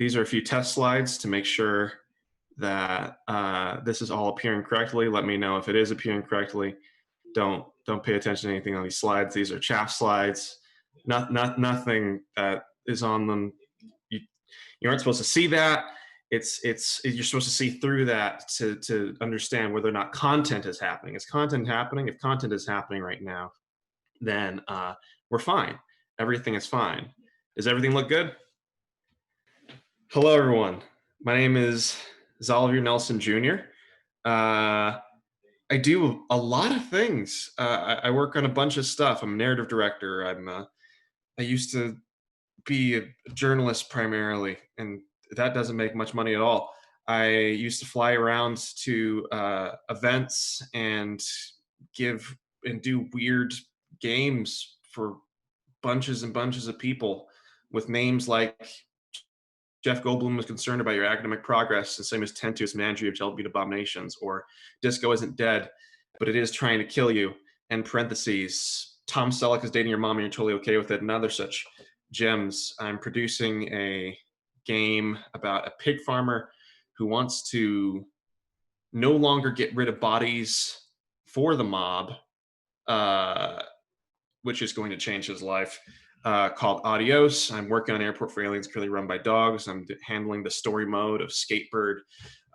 These are a few test slides to make sure that this is all appearing correctly. Let me know if it is appearing correctly. Don't pay attention to anything on these slides. These are chaff slides. Nothing that is on them. You aren't supposed to see that. You're supposed to see through that to understand whether or not content is happening. Is content happening? If content is happening right now, then we're fine. Everything is fine. Does everything look good? Hello, everyone. My name is Xalavier Nelson Jr. I do a lot of things. I work on a bunch of stuff. I'm a narrative director. I used to be a journalist primarily, and that doesn't make much money at all. I used to fly around to events and do weird games for bunches and bunches of people with names like Jeff Goldblum is concerned about your academic progress, the same as Tentu manager of Jelly Beat Abominations, or Disco isn't dead, but it is trying to kill you, and parentheses, Tom Selleck is dating your mom and you're totally okay with it, and other such gems. I'm producing a game about a pig farmer who wants to no longer get rid of bodies for the mob, which is going to change his life. Called Adios. I'm working on Airport for Aliens, currently run by dogs. I'm handling the story mode of SkateBIRD.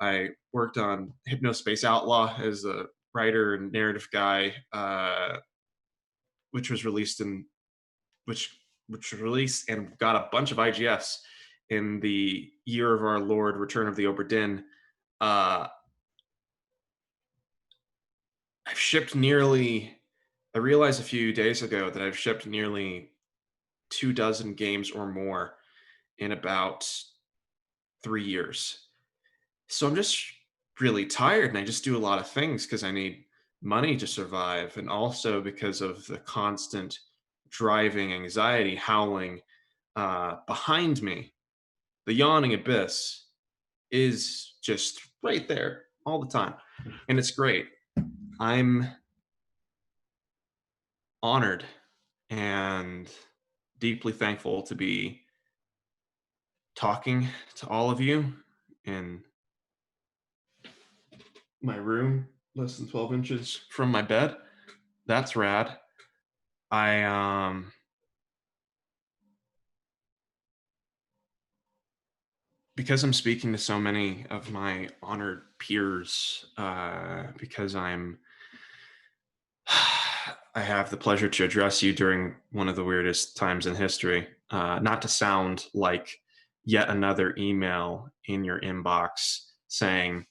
I worked on Hypnospace Outlaw as a writer and narrative guy, which was released and got a bunch of IGFs in the year of our Lord, Return of the Obra Dinn. I've shipped nearly, I realized a few days ago that I've shipped nearly 24 games or more in about 3 years. So I'm just really tired, and I just do a lot of things because I need money to survive, and because of the constant driving anxiety howling behind me. The yawning abyss is just right there all the time, and it's great. I'm honored and deeply thankful to be talking to all of you in my room, less than 12 inches from my bed. That's rad. Because I'm speaking to so many of my honored peers, because I have the pleasure to address you during one of the weirdest times in history, not to sound like yet another email in your inbox saying,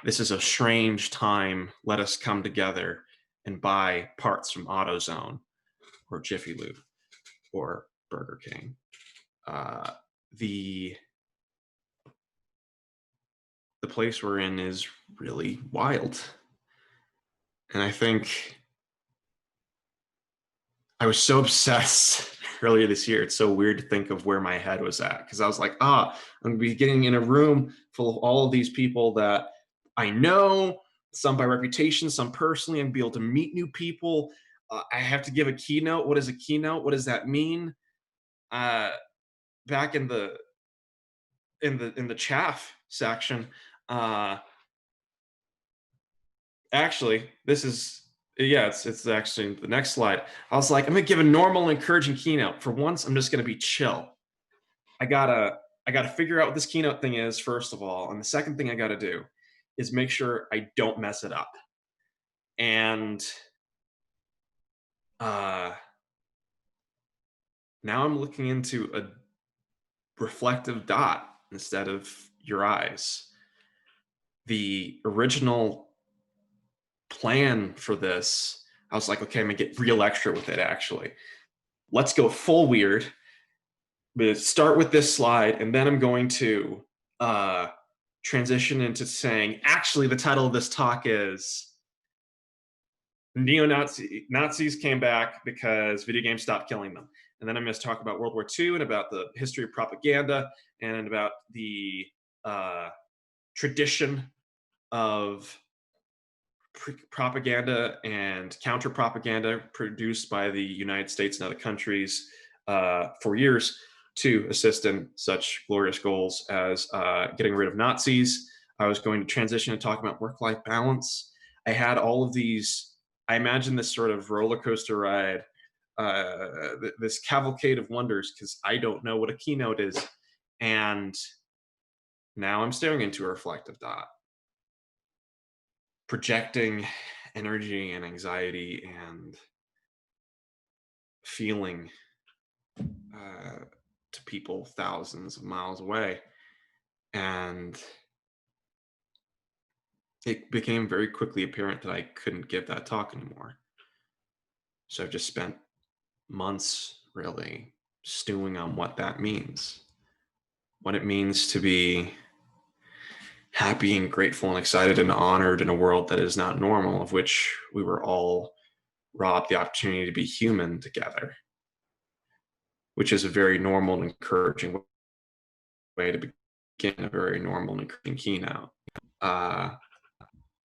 this is a strange time, let us come together and buy parts from AutoZone or Jiffy Lube or Burger King. The place we're in is really wild. And I think I was so obsessed earlier this year. It's so weird to think of where my head was at, because I was like, I'm going to be getting in a room full of all of these people that I know, some by reputation, some personally, and be able to meet new people. I have to give a keynote. What is a keynote? What does that mean? Back in the chaff section, actually, this is, yeah, it's actually the next slide. I was like, I'm gonna give a normal, encouraging keynote. For once, I'm just gonna be chill. I gotta figure out what this keynote thing is, first of all, and the second thing I gotta do is make sure I don't mess it up. And now I'm looking into a reflective dot instead of your eyes. The original plan for this, I was like, okay, I'm gonna get real extra with it, actually. Let's go full weird. I'm gonna start with this slide, and then I'm going to transition into saying, actually, the title of this talk is Nazis came back because video games stopped killing them. And then I'm going to talk about World War II and about the history of propaganda and about the tradition of propaganda and counter-propaganda produced by the United States and other countries for years. to assist in such glorious goals as getting rid of Nazis. I was going to transition to talk about work-life balance. I had all of these. I imagined this sort of roller coaster ride, this cavalcade of wonders, because I don't know what a keynote is, and now I'm staring into a reflective dot, projecting energy and anxiety and feeling to people thousands of miles away. And it became very quickly apparent that I couldn't give that talk anymore. So I've just spent months really stewing on what that means, what it means to be happy and grateful and excited and honored in a world that is not normal, of which we were all robbed the opportunity to be human together, which is a very normal and encouraging way to begin a very normal and encouraging keynote.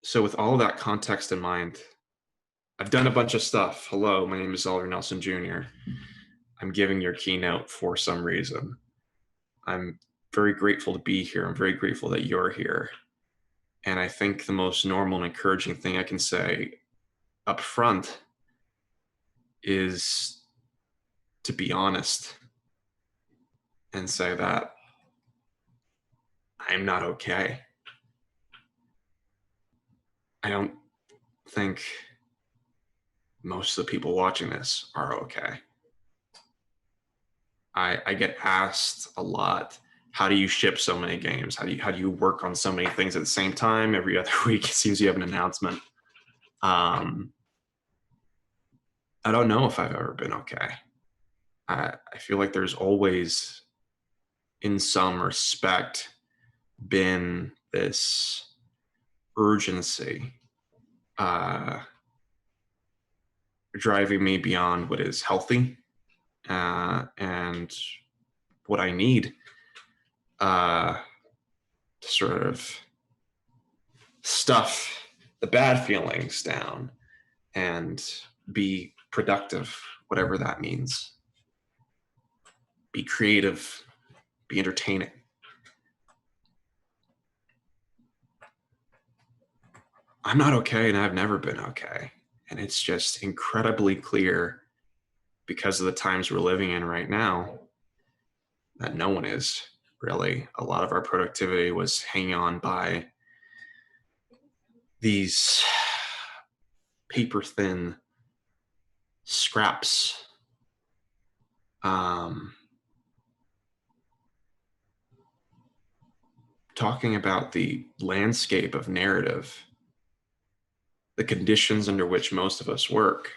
So with all of that context in mind, I've done a bunch of stuff. Hello, my name is Xalavier Nelson Jr. I'm giving your keynote for some reason. I'm very grateful to be here. I'm very grateful that you're here. And I think the most normal and encouraging thing I can say up front is to be honest and say that I'm not okay. I don't think most of the people watching this are okay. I get asked a lot, how do you ship so many games? How do you work on so many things at the same time? Every other week it seems you have an announcement. I don't know if I've ever been okay. I feel like there's always, in some respect, been this urgency driving me beyond what is healthy and what I need to sort of stuff the bad feelings down and be productive, whatever that means. Be creative, be entertaining. I'm not okay, and I've never been okay. And it's just incredibly clear, because of the times we're living in right now, that no one is really. A lot of our productivity was hanging on by these paper thin scraps. Talking about the landscape of narrative, the conditions under which most of us work,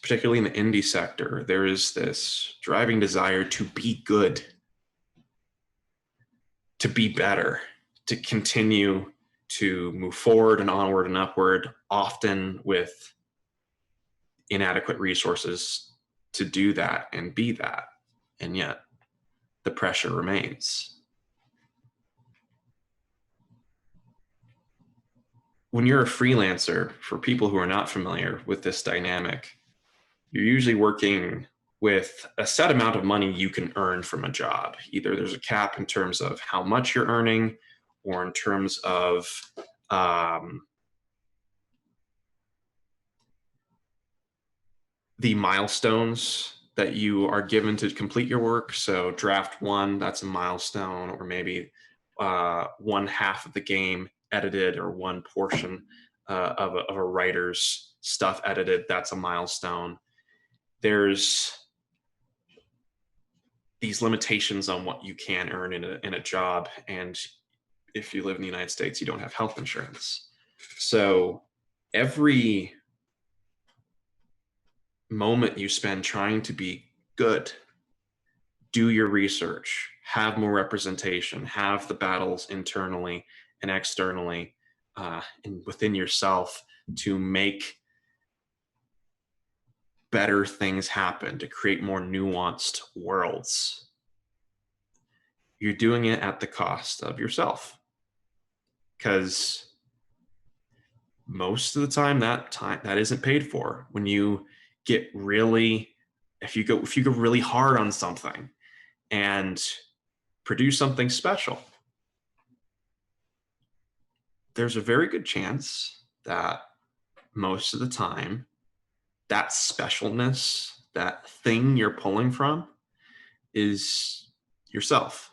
particularly in the indie sector, there is this driving desire to be good, to be better, to continue to move forward and onward and upward, often with inadequate resources to do that and be that. And yet the pressure remains. When you're a freelancer, for people who are not familiar with this dynamic, you're usually working with a set amount of money you can earn from a job. Either there's a cap in terms of how much you're earning, or in terms of the milestones that you are given to complete your work. So draft 1, that's a milestone, or maybe one half of the game edited, or one portion of a writer's stuff edited, that's a milestone. There's these limitations on what you can earn in a job. And if you live in the United States, you don't have health insurance. So every moment you spend trying to be good, do your research, have more representation, have the battles internally and externally and within yourself to make better things happen, to create more nuanced worlds. You're doing it at the cost of yourself, because most of the time that isn't paid for. When you get really if you go really hard on something and produce something special, there's a very good chance that most of the time that specialness, that thing you're pulling from, is yourself.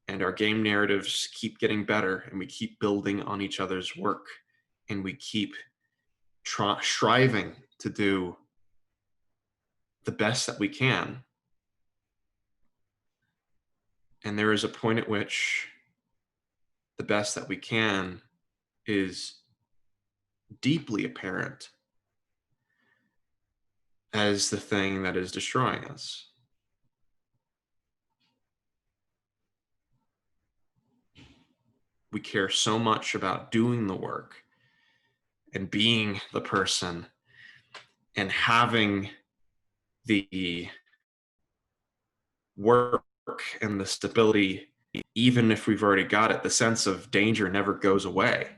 And our game narratives keep getting better, and we keep building on each other's work, and we keep striving to do the best that we can. And there is a point at which the best that we can is deeply apparent as the thing that is destroying us. We care so much about doing the work and being the person and having the work and the stability, even if we've already got it. The sense of danger never goes away.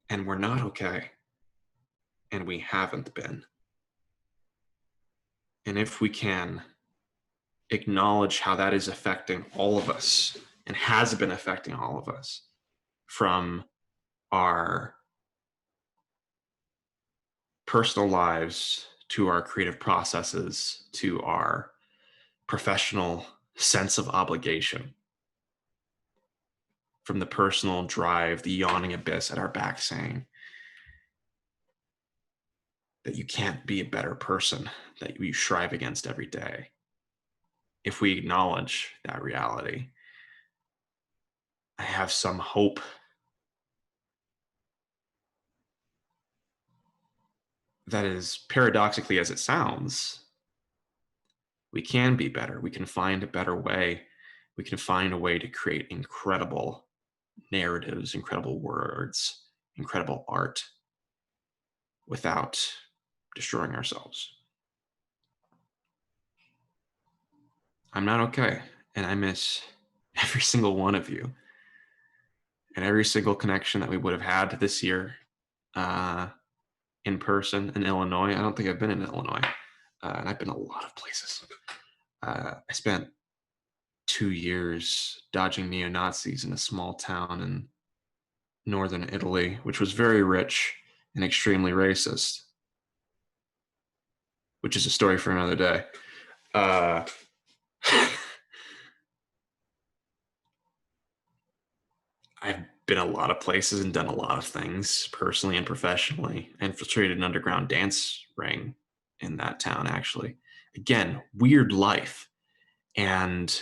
And we're not okay. And we haven't been. And if we can acknowledge how that is affecting all of us and has been affecting all of us, from our personal lives to our creative processes to our professional sense of obligation, from the personal drive, the yawning abyss at our back saying that you can't be a better person, that you strive against every day. If we acknowledge that reality, I have some hope that, as paradoxically as it sounds, we can be better. We can find a better way. We can find a way to create incredible narratives, incredible words, incredible art without destroying ourselves. I'm not okay, and I miss every single one of you and every single connection that we would have had this year in person in Illinois. I don't think I've been in Illinois, and I've been a lot of places. I spent 2 years dodging neo-Nazis in a small town in northern Italy, which was very rich and extremely racist, which is a story for another day. I've been a lot of places and done a lot of things personally and professionally. I infiltrated an underground dance ring in that town, actually. Again, weird life. And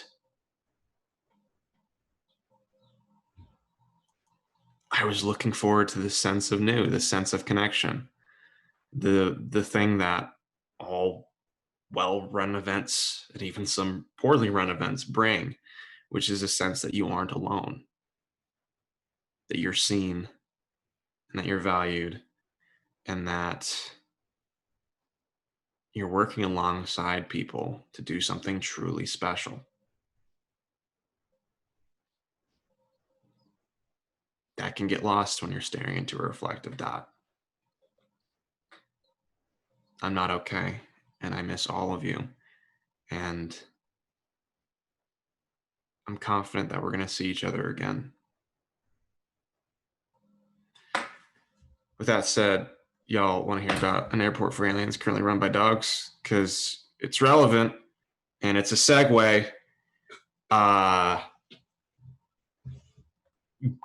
I was looking forward to this sense of new, this sense of connection, the thing that all well-run events and even some poorly run events bring, which is a sense that you aren't alone, that you're seen and that you're valued, and that you're working alongside people to do something truly special. That can get lost when you're staring into a reflective dot. I'm not okay, and I miss all of you. And I'm confident that we're going to see each other again. With that said, y'all want to hear about an airport for aliens currently run by dogs? Because it's relevant and it's a segue.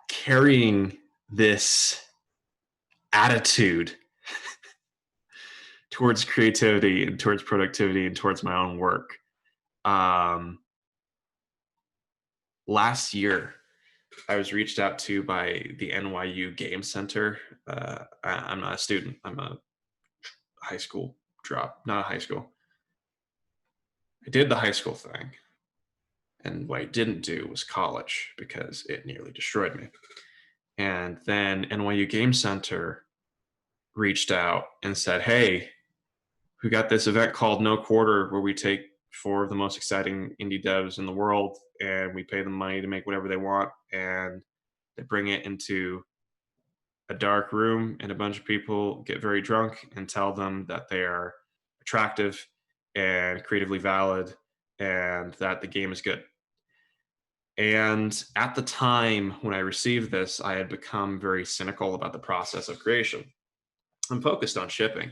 Carrying this attitude towards creativity and towards productivity and towards my own work. Last year, I was reached out to by the NYU Game Center. I'm not a student. I'm a high school drop, not a high school. I did the high school thing. And what I didn't do was college because it nearly destroyed me. And then NYU Game Center reached out and said, hey, we got this event called No Quarter where we take 4 of the most exciting indie devs in the world and we pay them money to make whatever they want, and they bring it into a dark room and a bunch of people get very drunk and tell them that they are attractive and creatively valid, and that the game is good. And at the time when I received this, I had become very cynical about the process of creation. I'm focused on shipping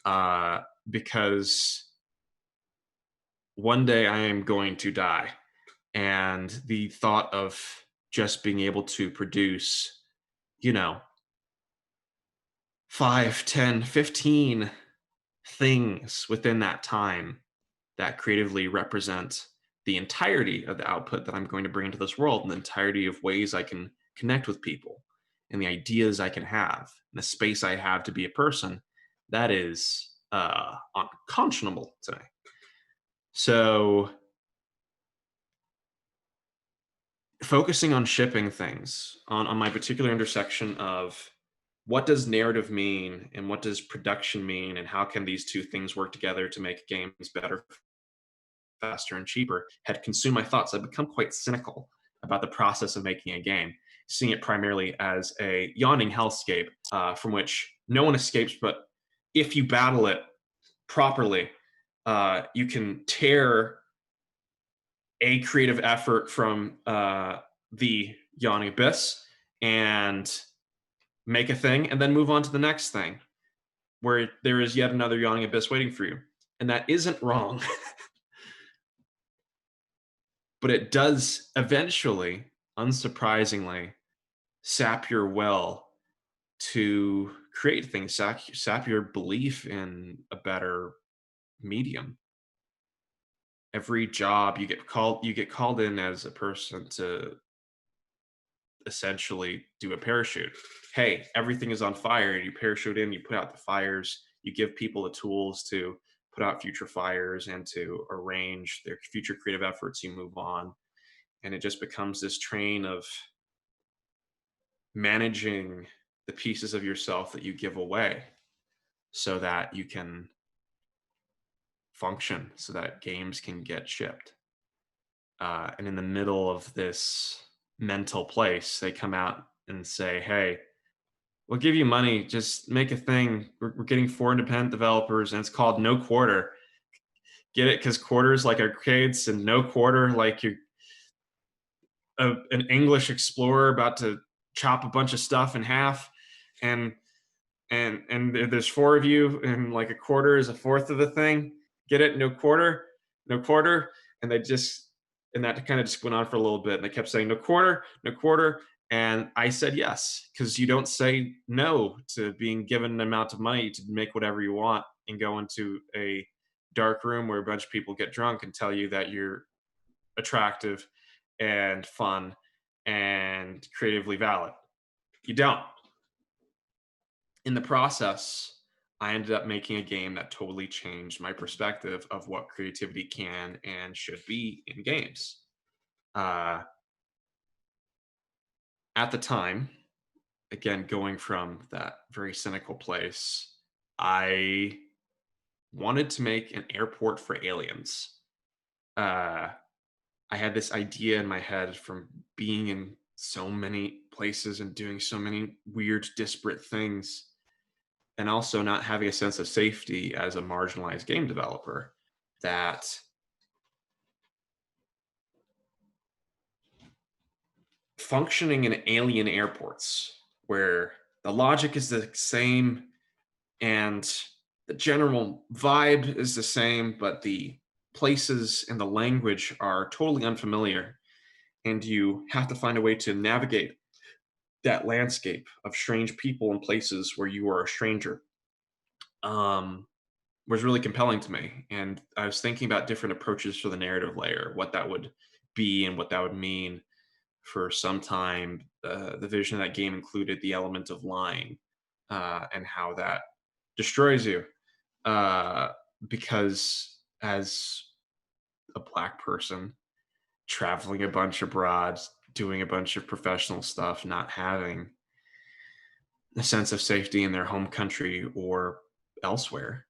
uh, because one day I am going to die. And the thought of just being able to produce, you know, 5, 10, 15 things within that time that creatively represent the entirety of the output that I'm going to bring into this world and the entirety of ways I can connect with people and the ideas I can have and the space I have to be a person, that is unconscionable to me. So focusing on shipping things on my particular intersection of what does narrative mean and what does production mean and how can these two things work together to make games better, faster, and cheaper had consumed my thoughts. I've become quite cynical about the process of making a game, seeing it primarily as a yawning hellscape from which no one escapes, but if you battle it properly, you can tear a creative effort from the yawning abyss and make a thing and then move on to the next thing where there is yet another yawning abyss waiting for you. And that isn't wrong, but it does eventually, unsurprisingly, sap your will to create things, sap your belief in a better medium. Every job you get called in as a person to essentially do a parachute. Hey, everything is on fire. You parachute in, you put out the fires, you give people the tools to put out future fires and to arrange their future creative efforts. You move on. And it just becomes this train of managing the pieces of yourself that you give away so that you can function, so that games can get shipped. And in the middle of this mental place, they come out and say, hey, we'll give you money. Just make a thing. We're getting 4 independent developers, and it's called No Quarter. Get it? Because quarters like arcades, and no quarter like you're an English explorer about to chop a bunch of stuff in half, and there's 4 of you, and like a quarter is a fourth of the thing. Get it? No quarter, no quarter, and they just and that kind of just went on for a little bit, and they kept saying no quarter, no quarter, and I said yes, because you don't say no to being given an amount of money to make whatever you want and go into a dark room where a bunch of people get drunk and tell you that you're attractive and fun and creatively valid. You don't. In the process, I ended up making a game that totally changed my perspective of what creativity can and should be in games. Uh, at the time, again, going from that very cynical place, I wanted to make an airport for aliens. Uh, I had this idea in my head from being in so many places and doing so many weird, disparate things, and also not having a sense of safety as a marginalized game developer, that functioning in alien airports where the logic is the same and the general vibe is the same, but the places and the language are totally unfamiliar, and you have to find a way to navigate that landscape of strange people and places where you are a stranger, um, was really compelling to me. And I was thinking about different approaches for the narrative layer, what that would be and what that would mean. For some time, the vision of that game included the element of lying and how that destroys you. Uh, because as a Black person traveling a bunch abroad, doing a bunch of professional stuff, not having a sense of safety in their home country or elsewhere,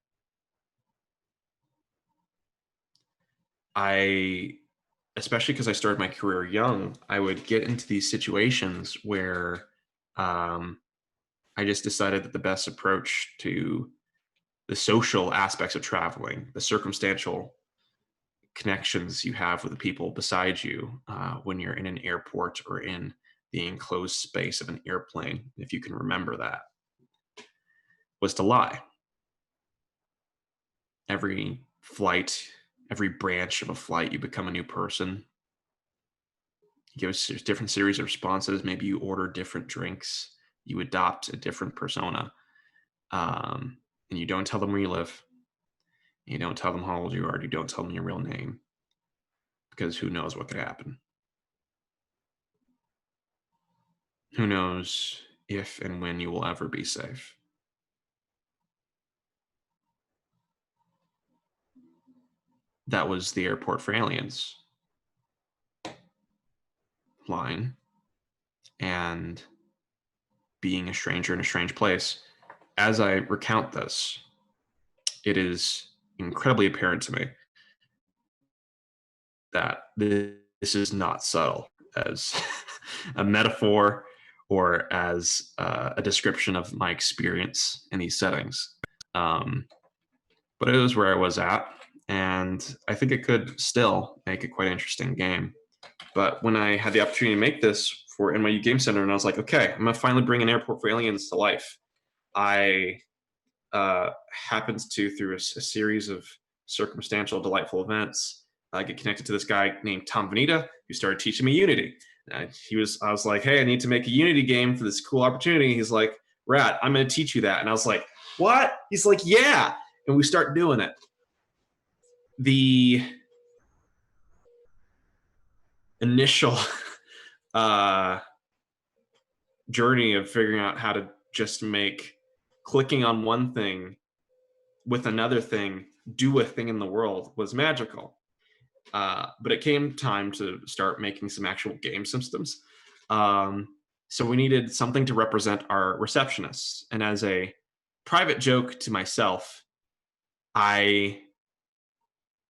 I, especially because I started my career young, I would get into these situations where um, I just decided that the best approach to the social aspects of traveling, the circumstantial connections you have with the people beside you when you're in an airport or in the enclosed space of an airplane, if you can remember that, was to lie. Every flight, every branch of a flight, you become a new person. You give a different series of responses. Maybe you order different drinks. You adopt a different persona. And you don't tell them where you live. You don't tell them how old you are. You don't tell them your real name. Because who knows what could happen? Who knows if and when you will ever be safe? That was the airport for aliens line, and being a stranger in a strange place. As I recount this, it is incredibly apparent to me that this is not subtle as a metaphor or as a description of my experience in these settings. But it was where I was at, and I think it could still make a quite interesting game. But when I had the opportunity to make this for NYU Game Center, and I was like, okay, I'm gonna finally bring an Airport for Aliens to life. I happened to, through a series of circumstantial, delightful events, get connected to this guy named Tom Vanita, who started teaching me Unity. I was like, hey, I need to make a Unity game for this cool opportunity. He's like, Rat, I'm going to teach you that. And I was like, what? He's like, yeah. And we start doing it. The initial journey of figuring out how to just make clicking on one thing with another thing do a thing in the world was magical. But it came time to start making some actual game systems. So we needed something to represent our receptionists. And as a private joke to myself, I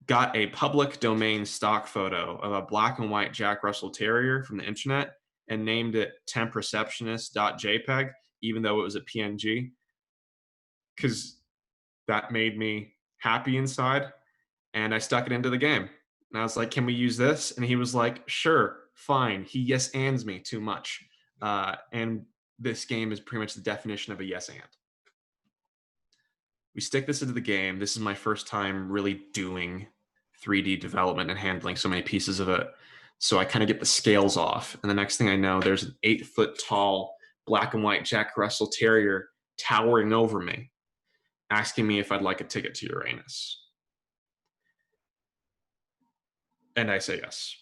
got a public domain stock photo of a black and white Jack Russell Terrier from the internet and named it tempreceptionist.jpg, even though it was a PNG, because that made me happy inside. And I stuck it into the game. And I was like, can we use this? And he was like, sure, fine. He yes ands me too much. And this game is pretty much the definition of a yes and. We stick this into the game. This is my first time really doing 3D development and handling so many pieces of it. So I kind of get the scales off. And the next thing I know, there's an 8-foot tall black and white Jack Russell Terrier towering over me, asking me if I'd like a ticket to Uranus. And I say yes.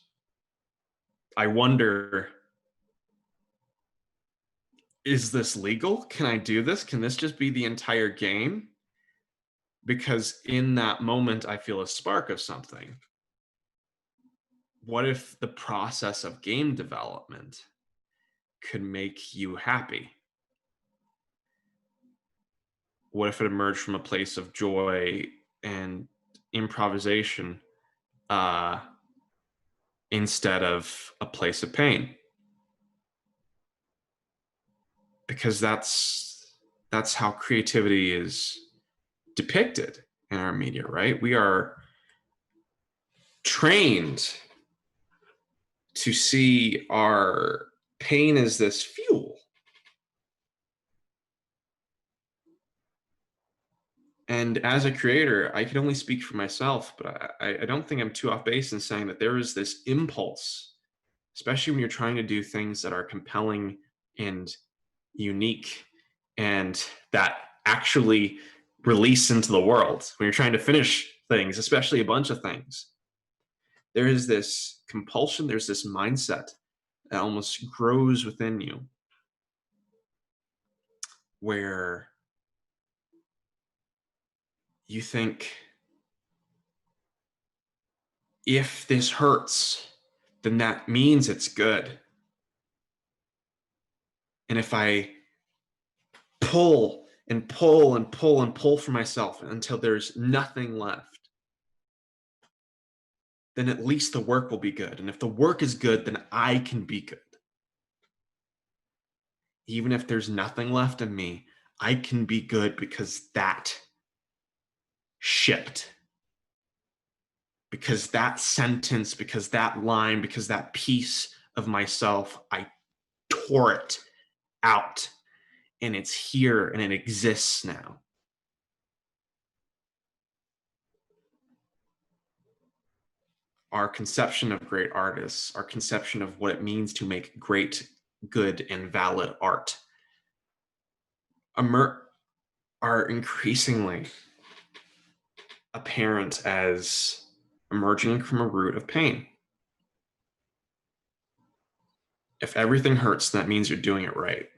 I wonder, is this legal? Can I do this? Can this just be the entire game? Because in that moment, I feel a spark of something. What if the process of game development could make you happy? What if it emerged from a place of joy and improvisation instead of a place of pain? Because that's how creativity is depicted in our media, right? We are trained to see our pain as this fuel. And as a creator, I can only speak for myself, but I don't think I'm too off base in saying that there is this impulse, especially when you're trying to do things that are compelling and unique and that actually release into the world. When you're trying to finish things, especially a bunch of things, there is this compulsion, there's this mindset that almost grows within you where you think, if this hurts, then that means it's good. And if I pull and pull and pull and pull for myself until there's nothing left, then at least the work will be good. And if the work is good, then I can be good. Even if there's nothing left in me, I can be good because that shipped. Because that sentence, because that line, because that piece of myself, I tore it out, and it's here and it exists now. Our conception of great artists, our conception of what it means to make great, good, and valid art are increasingly apparent as emerging from a root of pain. If everything hurts, that means you're doing it right.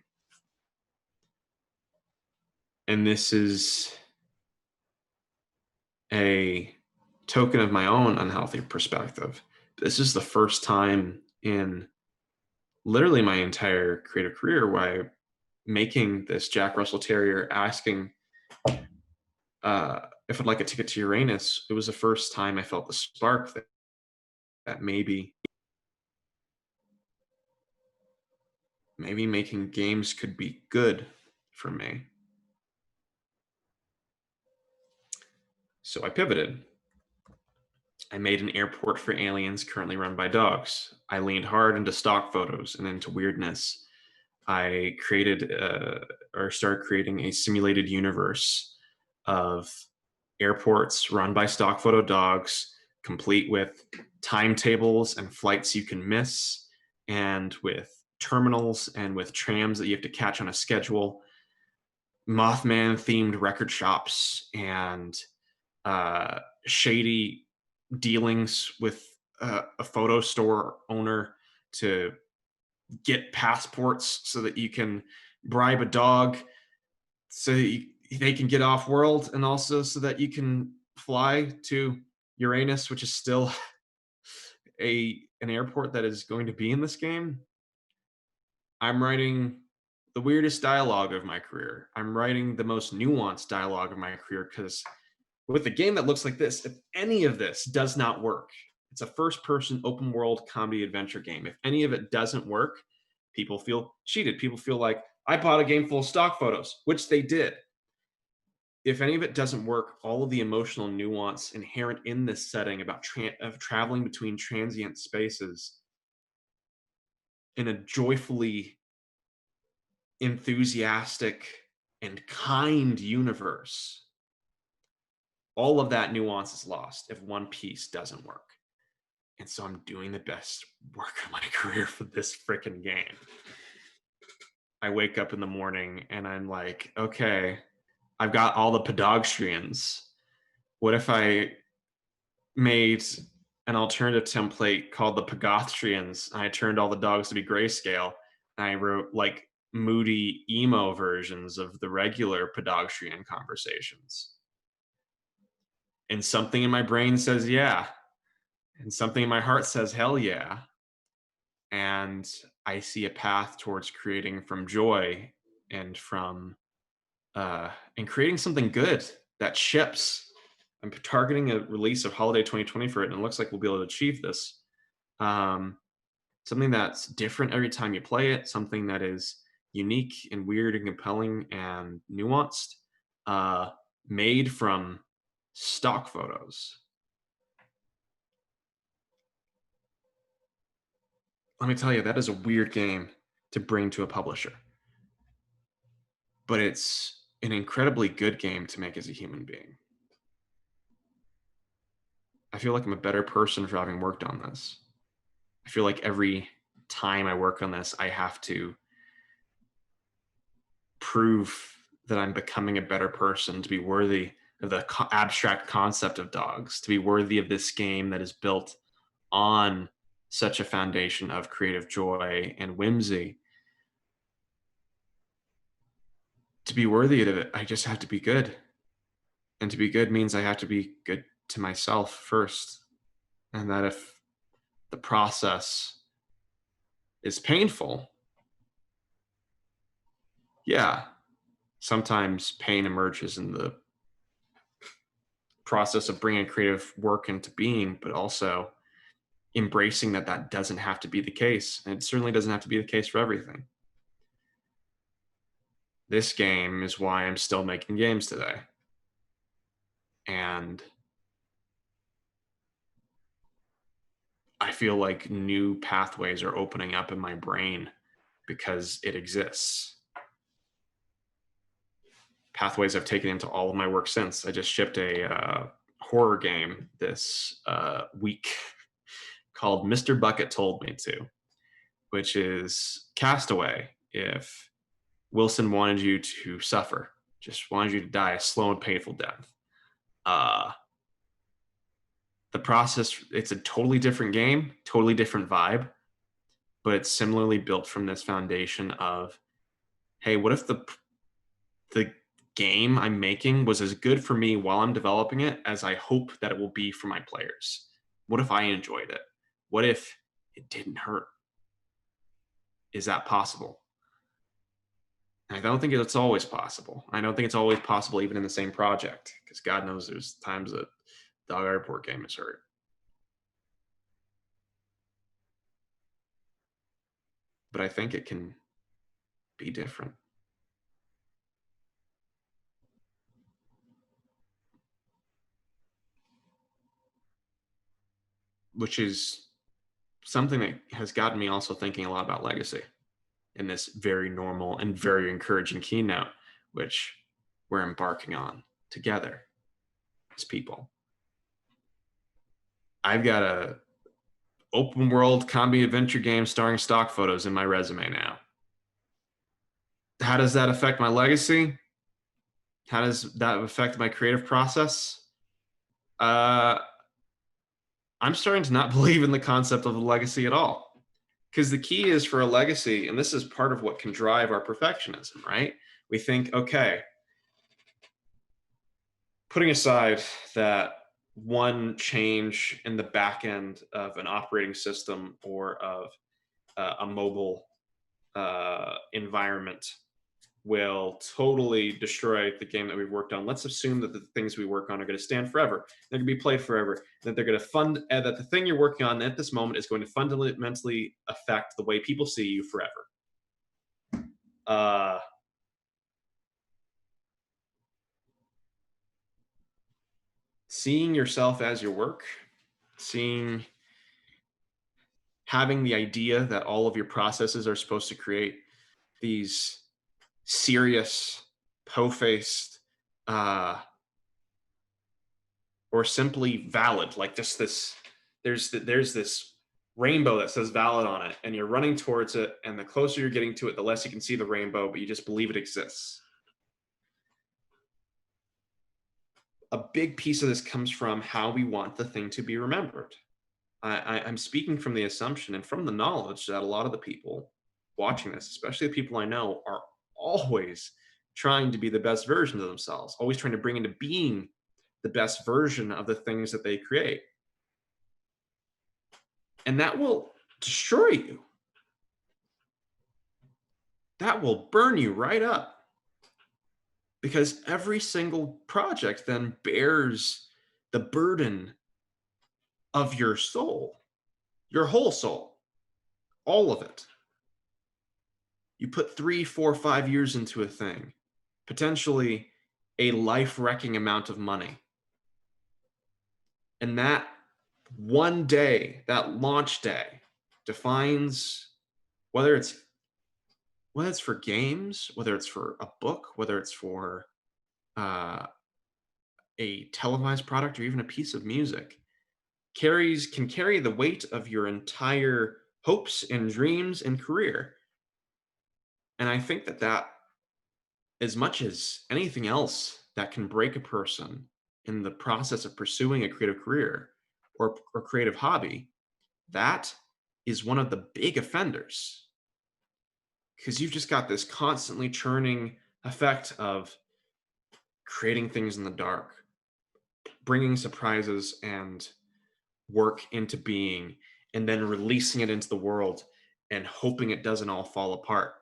And this is a token of my own unhealthy perspective. This is the first time in literally my entire creative career where I'm making this Jack Russell Terrier asking if I'd like a ticket to Uranus. It was the first time I felt the spark that maybe making games could be good for me. So I pivoted. I made an airport for aliens currently run by dogs. I leaned hard into stock photos and into weirdness. I created or started creating a simulated universe of airports run by stock photo dogs, complete with timetables and flights you can miss, and with terminals and with trams that you have to catch on a schedule, Mothman themed record shops, and shady dealings with a photo store owner to get passports so that you can bribe a dog so they can get off world, and also so that you can fly to Uranus, which is still an airport that is going to be in this game. I'm writing the weirdest dialogue of my career. I'm writing the most nuanced dialogue of my career, because with a game that looks like this, if any of this does not work, it's a first-person open world comedy adventure game. If any of it doesn't work, people feel cheated. People feel like, I bought a game full of stock photos, which they did. If any of it doesn't work, all of the emotional nuance inherent in this setting about traveling between transient spaces in a joyfully enthusiastic and kind universe, all of that nuance is lost if one piece doesn't work. And so I'm doing the best work of my career for this freaking game. I wake up in the morning and I'm like, okay, I've got all the pedogstrians. What if I made an alternative template called the Pagothstrians, and I turned all the dogs to be grayscale, and I wrote like moody emo versions of the regular Pedogstrian conversations? And something in my brain says yeah, and something in my heart says hell yeah. And I see a path towards creating from joy and from and creating something good that ships. I'm targeting a release of holiday 2020 for it, and it looks like we'll be able to achieve this. Something that's different every time you play it, something that is unique and weird and compelling and nuanced, made from stock photos. Let me tell you, that is a weird game to bring to a publisher. But it's an incredibly good game to make as a human being. I feel like I'm a better person for having worked on this. I feel like every time I work on this, I have to prove that I'm becoming a better person to be worthy of the abstract concept of dogs, to be worthy of this game that is built on such a foundation of creative joy and whimsy. To be worthy of it, I just have to be good. And to be good means I have to be good to myself first. And that if the process is painful, yeah, sometimes pain emerges in the process of bringing creative work into being, but also embracing that that doesn't have to be the case. And it certainly doesn't have to be the case for everything. This game is why I'm still making games today. And I feel like new pathways are opening up in my brain because it exists. Pathways I've taken into all of my work since. I just shipped a horror game this week called Mr. Bucket Told Me To, which is Castaway if Wilson wanted you to suffer, just wanted you to die a slow and painful death. The process, it's a totally different game, totally different vibe, but it's similarly built from this foundation of, hey, what if the game I'm making was as good for me while I'm developing it as I hope that it will be for my players? What if I enjoyed it? What if it didn't hurt? Is that possible? And I don't think it's always possible. I don't think it's always possible even in the same project, because God knows there's times that Dog Airport game is hurt. But I think it can be different. Which is something that has gotten me also thinking a lot about legacy in this very normal and very encouraging keynote, which we're embarking on together as people. I've got a open world comedy adventure game starring stock photos in my resume now. How does that affect my legacy? How does that affect my creative process? I'm starting to not believe in the concept of a legacy at all. Because the key is for a legacy, and this is part of what can drive our perfectionism, right? We think, okay, putting aside that one change in the back end of an operating system or of a mobile environment will totally destroy the game that we've worked on. Let's assume that the things we work on are going to stand forever. They're going to be played forever. That they're going to that the thing you're working on at this moment is going to fundamentally affect the way people see you forever. Seeing yourself as your work, having the idea that all of your processes are supposed to create these serious, po-faced, or simply valid, like just this, there's this rainbow that says valid on it, and you're running towards it, and the closer you're getting to it, the less you can see the rainbow, but you just believe it exists. A big piece of this comes from how we want the thing to be remembered. I'm speaking from the assumption and from the knowledge that a lot of the people watching this, especially the people I know, are always trying to be the best version of themselves, always trying to bring into being the best version of the things that they create. And that will destroy you. That will burn you right up. Because every single project then bears the burden of your soul, your whole soul, all of it. You put 3, 4, 5 years into a thing, potentially a life-wrecking amount of money. And that one day, that launch day, defines whether it's for games, whether it's for a book, whether it's for a televised product, or even a piece of music, can carry the weight of your entire hopes and dreams and career. And I think that as much as anything else that can break a person in the process of pursuing a creative career or creative hobby, that is one of the big offenders. Because you've just got this constantly churning effect of creating things in the dark, bringing surprises and work into being, and then releasing it into the world and hoping it doesn't all fall apart.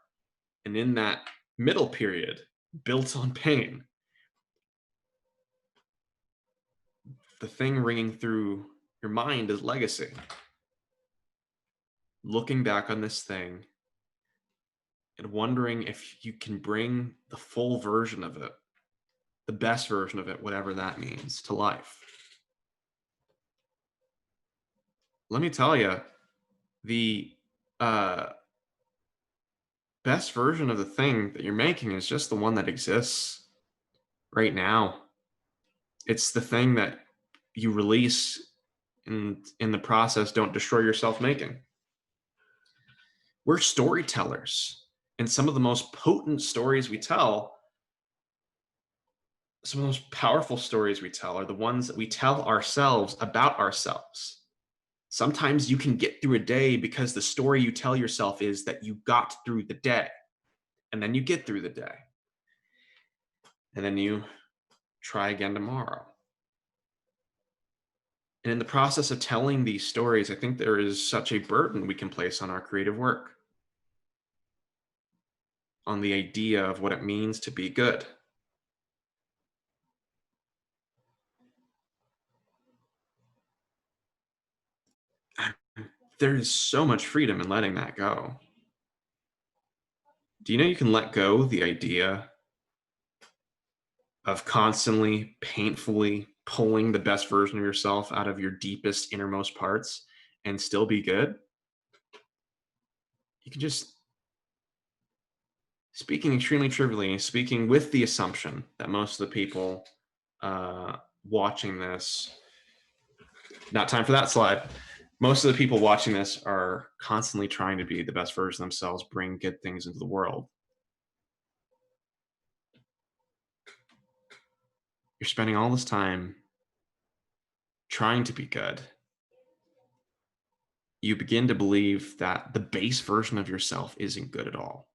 And in that middle period, built on pain, the thing ringing through your mind is legacy. Looking back on this thing and wondering if you can bring the full version of it the best version of it, whatever that means, to life. Let me tell you, the uh, best version of the thing that you're making is just the one that exists right now. It's the thing that you release, and in the process, don't destroy yourself making. We're storytellers, and some of the most potent stories we tell, some of the most powerful stories we tell, are the ones that we tell ourselves about ourselves. Sometimes you can get through a day because the story you tell yourself is that you got through the day, and then you get through the day, and then you try again tomorrow. And in the process of telling these stories, I think there is such a burden we can place on our creative work, on the idea of what it means to be good. There is so much freedom in letting that go. Do you know you can let go the idea of constantly, painfully pulling the best version of yourself out of your deepest, innermost parts and still be good? You can just, speaking extremely trivially, speaking with the assumption that most of the people watching this, not time for that slide. Most of the people watching this are constantly trying to be the best version of themselves, bring good things into the world. You're spending all this time trying to be good. You begin to believe that the base version of yourself isn't good at all.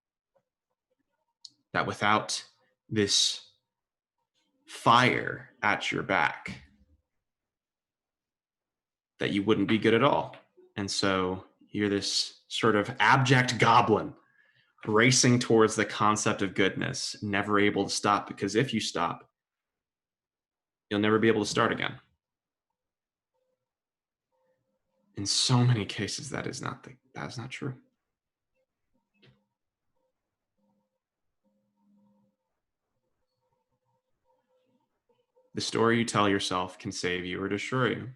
That without this fire at your back, that you wouldn't be good at all. And so you're this sort of abject goblin racing towards the concept of goodness, never able to stop, because if you stop, you'll never be able to start again. In so many cases, that is not true. The story you tell yourself can save you or destroy you.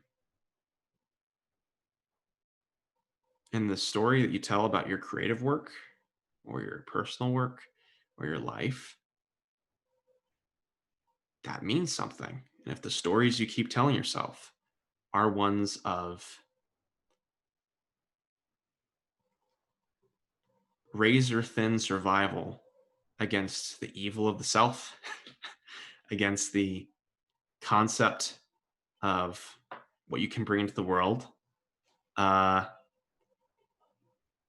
And the story that you tell about your creative work or your personal work or your life, that means something. And if the stories you keep telling yourself are ones of razor thin survival against the evil of the self, against the concept of what you can bring into the world,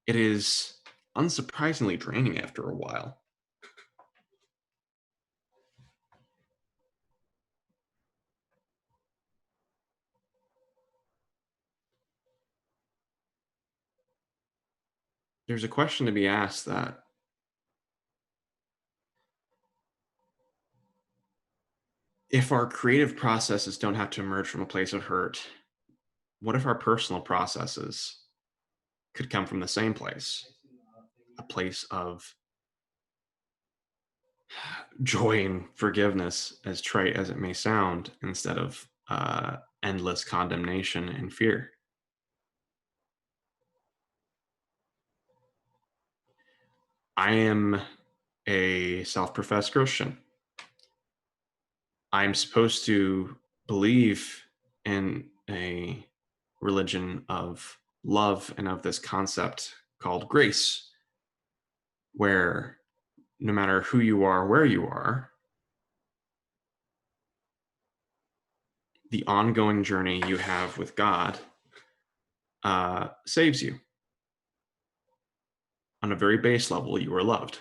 it is unsurprisingly draining after a while. There's a question to be asked that if our creative processes don't have to emerge from a place of hurt, what if our personal processes could come from the same place? A place of joy and forgiveness, as trite as it may sound, instead of endless condemnation and fear. I am a self-professed Christian. I'm supposed to believe in a religion of love and of this concept called grace, where no matter who you are, where you are, the ongoing journey you have with God saves you. On a very base level, you are loved.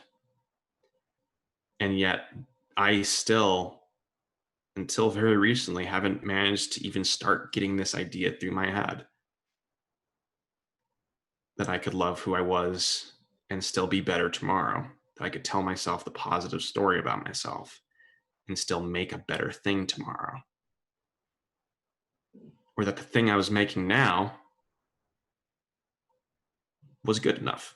And yet, I still, until very recently, haven't managed to even start getting this idea through my head that I could love who I was and still be better tomorrow, that I could tell myself the positive story about myself and still make a better thing tomorrow. Or that the thing I was making now was good enough.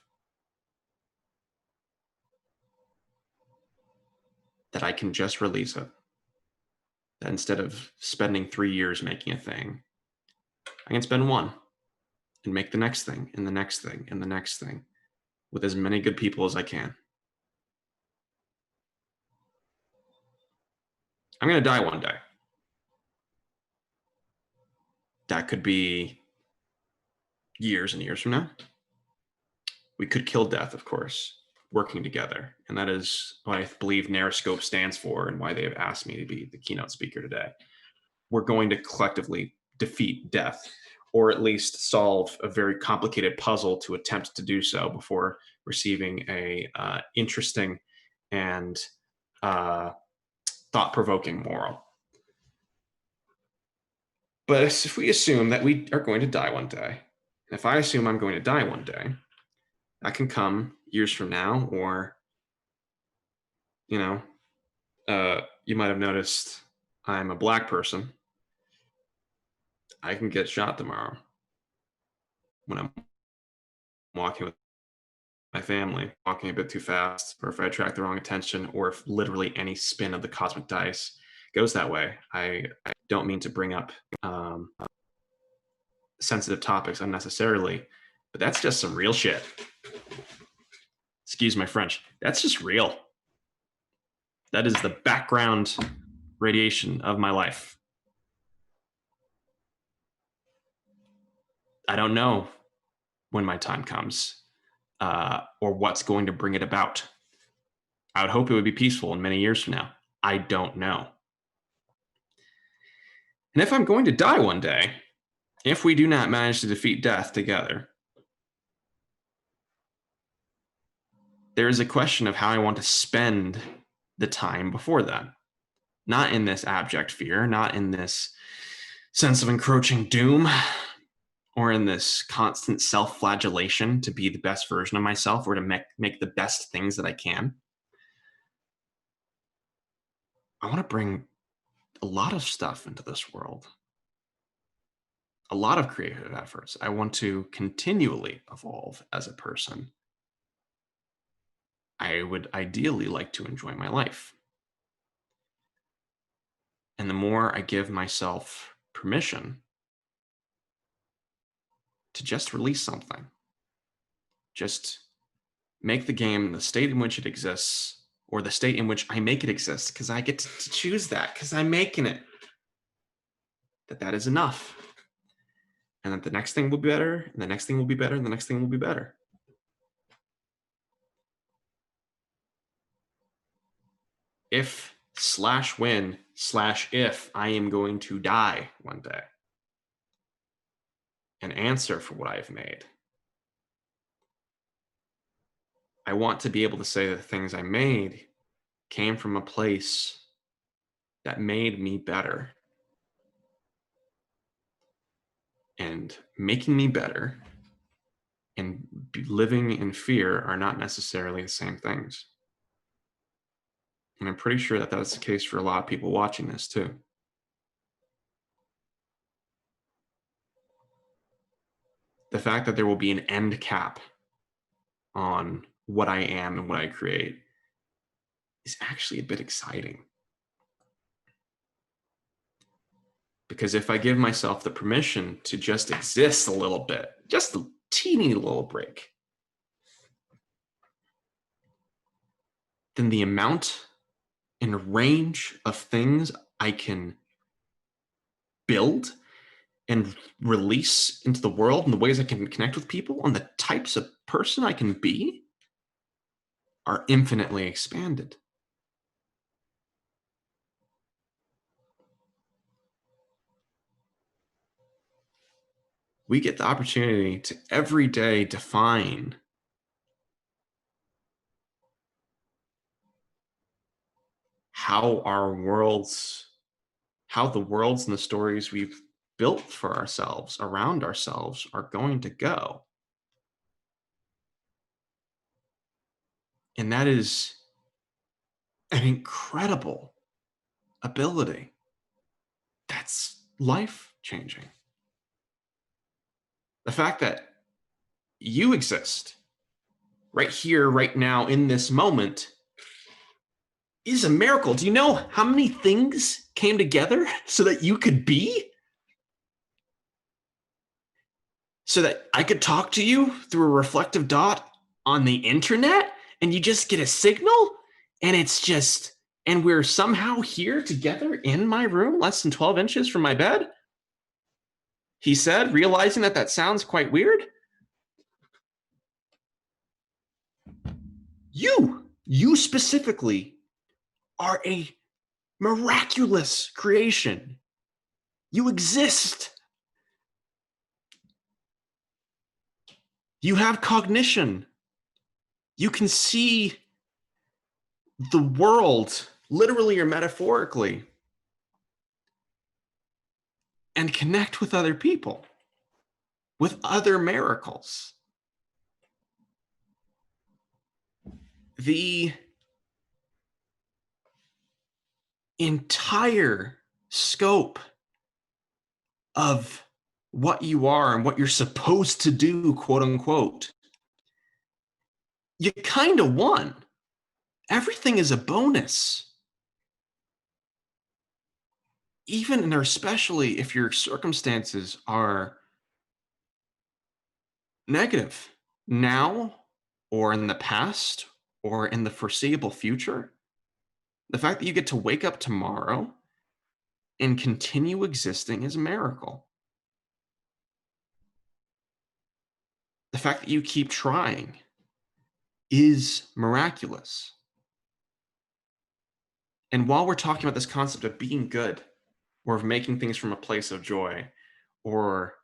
That I can just release it. that instead of spending 3 years making a thing, I can spend 1 and make the next thing and the next thing and the next thing with as many good people as I can. I'm going to die one day. That could be years and years from now. We could kill death, of course, working together. And that is what I believe NarraScope stands for and why they have asked me to be the keynote speaker today. We're going to collectively defeat death, or at least solve a very complicated puzzle to attempt to do so before receiving a interesting and thought-provoking moral. But if we assume that we are going to die one day, if I assume I'm going to die one day, that can come years from now, or, you might have noticed I'm a Black person. I can get shot tomorrow when I'm walking with my family, walking a bit too fast, or if I attract the wrong attention, or if literally any spin of the cosmic dice goes that way. I don't mean to bring up sensitive topics unnecessarily, but that's just some real shit. Excuse my French. That's just real. That is the background radiation of my life. I don't know when my time comes, or what's going to bring it about. I would hope it would be peaceful in many years from now. I don't know. And if I'm going to die one day, if we do not manage to defeat death together, there is a question of how I want to spend the time before then. Not in this abject fear, not in this sense of encroaching doom, or in this constant self-flagellation to be the best version of myself, or to make the best things that I can. I want to bring a lot of stuff into this world, a lot of creative efforts. I want to continually evolve as a person. I would ideally like to enjoy my life. And the more I give myself permission to just release something, just make the game the state in which it exists, or the state in which I make it exist, because I get to choose that, because I'm making it, that is enough. And that the next thing will be better, and the next thing will be better, and the next thing will be better. If/when/if I am going to die one day and answer for what I have made, I want to be able to say that the things I made came from a place that made me better. And making me better and living in fear are not necessarily the same things. And I'm pretty sure that that's the case for a lot of people watching this too. The fact that there will be an end cap on what I am and what I create is actually a bit exciting. Because if I give myself the permission to just exist a little bit, just a teeny little break, then the amount and range of things I can build and release into the world, and the ways I can connect with people, and the types of person I can be are infinitely expanded. We get the opportunity to every day define how the worlds and the stories we've built for ourselves, around ourselves, are going to go. And that is an incredible ability. That's life-changing. The fact that you exist right here, right now, in this moment, is a miracle. Do you know how many things came together so that you could be? So that I could talk to you through a reflective dot on the internet and you just get a signal and it's just, and we're somehow here together in my room, less than 12 inches from my bed? He said, realizing that that sounds quite weird. You specifically are a miraculous creation. You exist. You have cognition. You can see the world, literally or metaphorically, and connect with other people, with other miracles. The entire scope of what you are and what you're supposed to do, quote unquote, you kind of won. Everything is a bonus. Even and especially if your circumstances are negative now or in the past or in the foreseeable future, the fact that you get to wake up tomorrow and continue existing is a miracle. The fact that you keep trying is miraculous. And while we're talking about this concept of being good or of making things from a place of joy or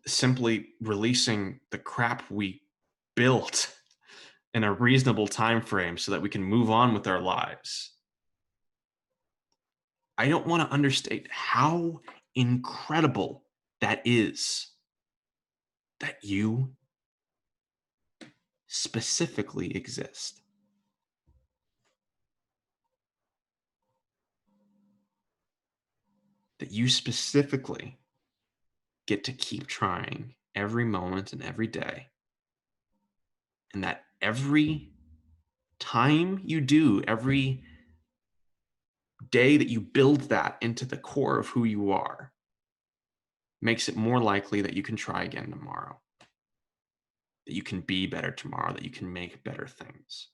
simply releasing the crap we built in a reasonable time frame so that we can move on with our lives, I don't want to understate how incredible that is that you specifically exist. That you specifically get to keep trying every moment and every day. And that every time you do, every day that you build that into the core of who you are, makes it more likely that you can try again tomorrow, that you can be better tomorrow, that you can make better things.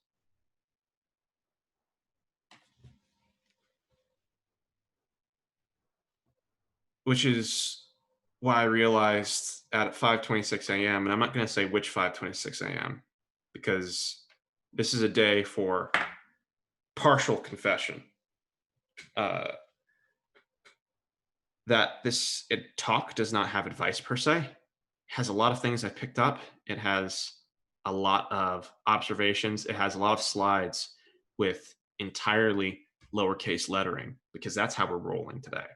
Which is why I realized at 5:26 a.m., and I'm not going to say which 5:26 a.m., because this is a day for partial confession. That this talk does not have advice per se. It has a lot of things I picked up. It has a lot of observations. It has a lot of slides with entirely lowercase lettering because that's how we're rolling today.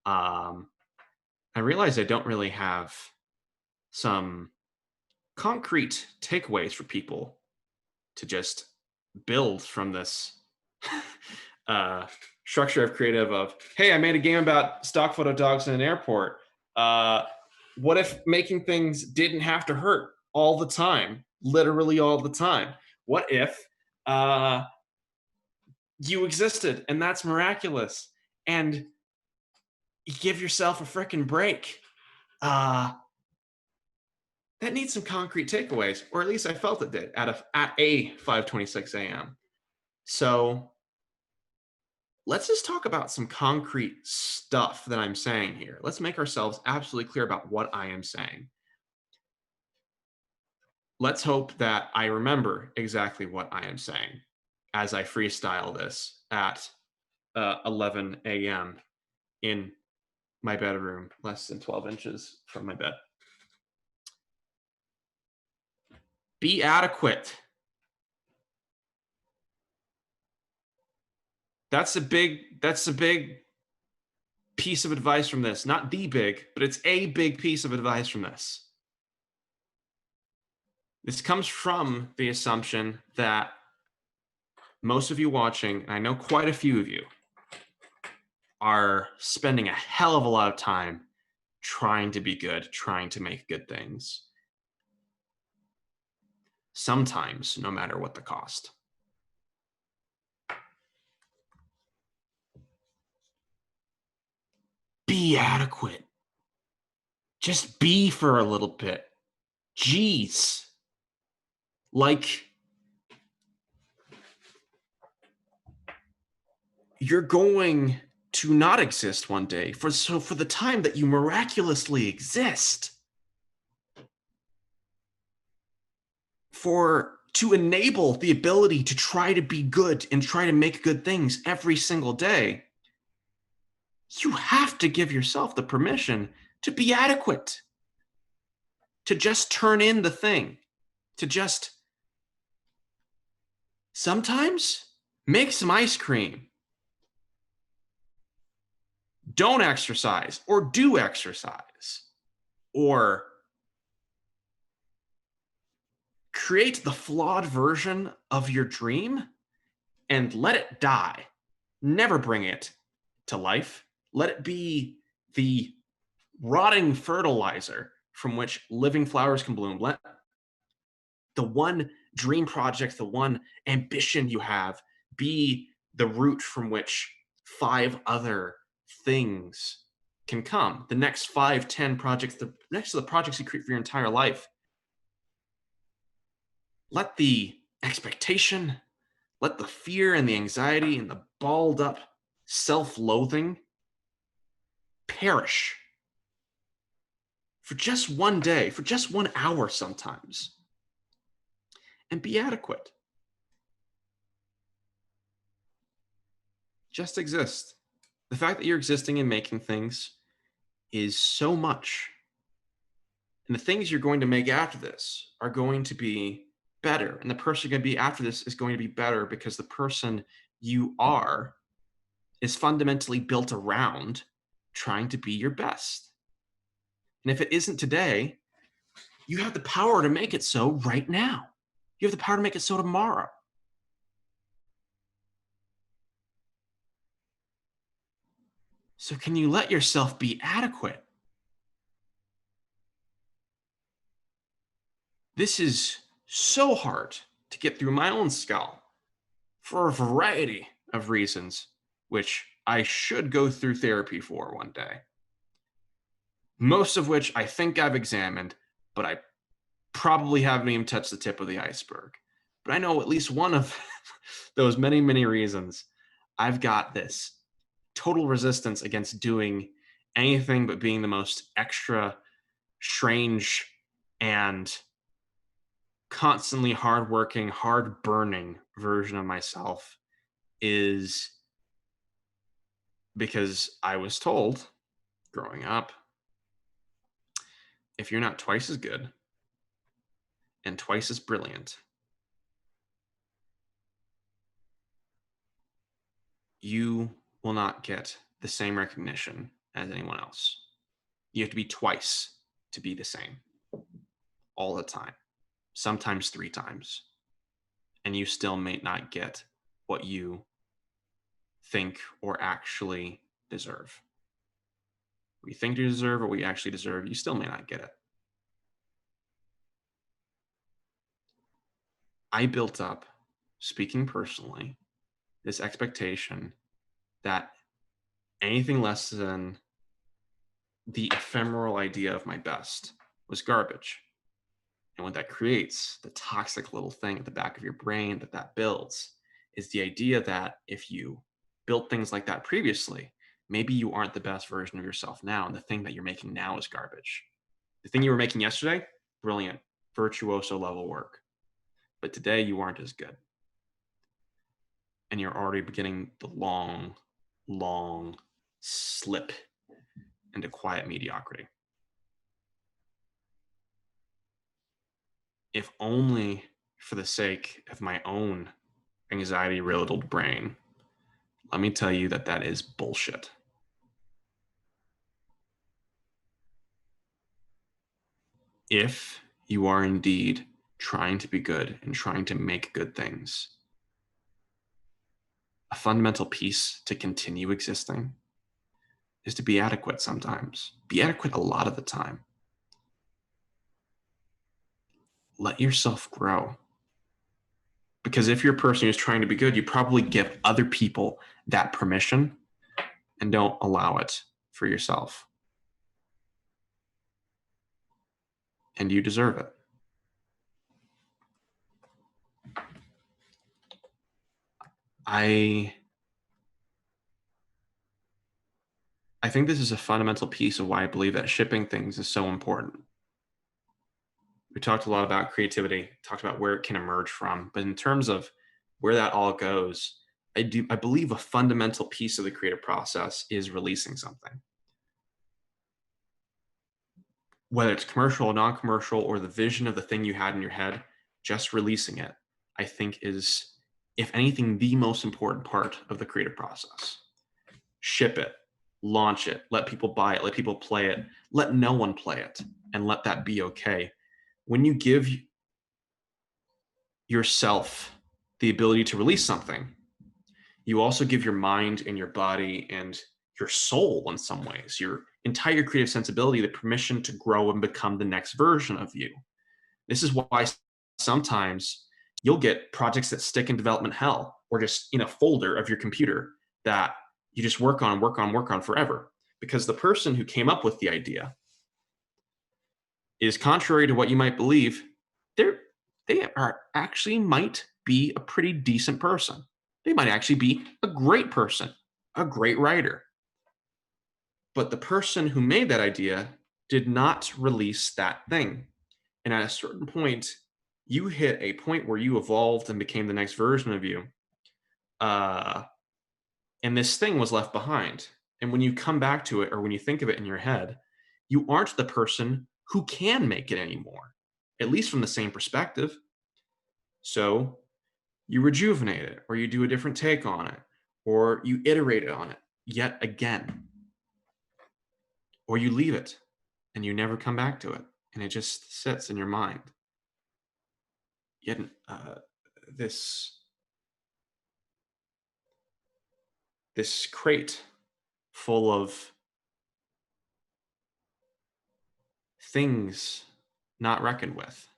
I realize I don't really have some concrete takeaways for people to just build from this structure of creative of, hey, I made a game about stock photo dogs in an airport. What if making things didn't have to hurt all the time, literally all the time? What if you existed and that's miraculous and you give yourself a freaking break? That needs some concrete takeaways, or at least I felt it did at a 5:26 a.m. So let's just talk about some concrete stuff that I'm saying here. Let's make ourselves absolutely clear about what I am saying. Let's hope that I remember exactly what I am saying as I freestyle this at 11 a.m. in my bedroom, less than 12 inches from my bed. Be adequate. That's a big piece of advice from this. Not the big, but it's a big piece of advice from this. This comes from the assumption that most of you watching, and I know quite a few of you, are spending a hell of a lot of time trying to be good, trying to make good things. Sometimes, no matter what the cost. Be adequate. Just be for a little bit. Jeez. Like, you're going to not exist one day. For the time that you miraculously exist, to enable the ability to try to be good and try to make good things every single day, you have to give yourself the permission to be adequate, to just turn in the thing, to just sometimes make some ice cream. Don't exercise, or do exercise, or create the flawed version of your dream and let it die. Never bring it to life. Let it be the rotting fertilizer from which living flowers can bloom. Let the one dream project, the one ambition you have, be the root from which 5 other things can come. The next 5, 10 projects, the next to the projects you create for your entire life. Let the expectation, let the fear and the anxiety and the balled up self-loathing perish for just one day, for just 1 hour sometimes, and be adequate. Just exist. The fact that you're existing and making things is so much. And the things you're going to make after this are going to be better. And the person you're going to be after this is going to be better because the person you are is fundamentally built around trying to be your best. And if it isn't today, you have the power to make it so right now. You have the power to make it so tomorrow. So can you let yourself be adequate? This is so hard to get through my own skull for a variety of reasons, which I should go through therapy for one day. Most of which I think I've examined, but I probably haven't even touched the tip of the iceberg. But I know at least one of those many, many reasons I've got this total resistance against doing anything but being the most extra, strange, and constantly hardworking, hard-burning version of myself is because I was told growing up, if you're not twice as good and twice as brilliant, you will not get the same recognition as anyone else. You have to be twice to be the same all the time, sometimes 3 times, and you still may not get what you think or actually deserve. What you think you deserve or what you actually deserve, you still may not get it. I built up, speaking personally, this expectation that anything less than the ephemeral idea of my best was garbage. And what that creates, the toxic little thing at the back of your brain that builds, is the idea that if you built things like that previously, maybe you aren't the best version of yourself now, and the thing that you're making now is garbage. The thing you were making yesterday, brilliant, virtuoso level work. But today you aren't as good. And you're already beginning the long, long slip into quiet mediocrity. If only for the sake of my own anxiety-riddled brain, let me tell you that is bullshit. If you are indeed trying to be good and trying to make good things, a fundamental piece to continue existing is to be adequate sometimes. Be adequate a lot of the time. Let yourself grow. Because if you're a person who's trying to be good, you probably give other people that permission and don't allow it for yourself. And you deserve it. I think this is a fundamental piece of why I believe that shipping things is so important. We talked a lot about creativity, talked about where it can emerge from, but in terms of where that all goes, I believe a fundamental piece of the creative process is releasing something. Whether it's commercial or non-commercial, or the vision of the thing you had in your head, just releasing it, I think is, if anything, the most important part of the creative process. Ship it, launch it, let people buy it, let people play it, let no one play it, and let that be okay. When you give yourself the ability to release something, you also give your mind and your body and your soul, in some ways, your entire creative sensibility, the permission to grow and become the next version of you. This is why sometimes you'll get projects that stick in development hell, or just in a folder of your computer that you just work on forever. Because the person who came up with the idea is, contrary to what you might believe, they are actually might be a pretty decent person. They might actually be a great person, a great writer. But the person who made that idea did not release that thing. And at a certain point, you hit a point where you evolved and became the next version of you. And this thing was left behind. And when you come back to it, or when you think of it in your head, you aren't the person who can make it anymore, at least from the same perspective. So you rejuvenate it, or you do a different take on it, or you iterate on it yet again, or you leave it and you never come back to it, and it just sits in your mind. Yet this crate full of things not reckoned with.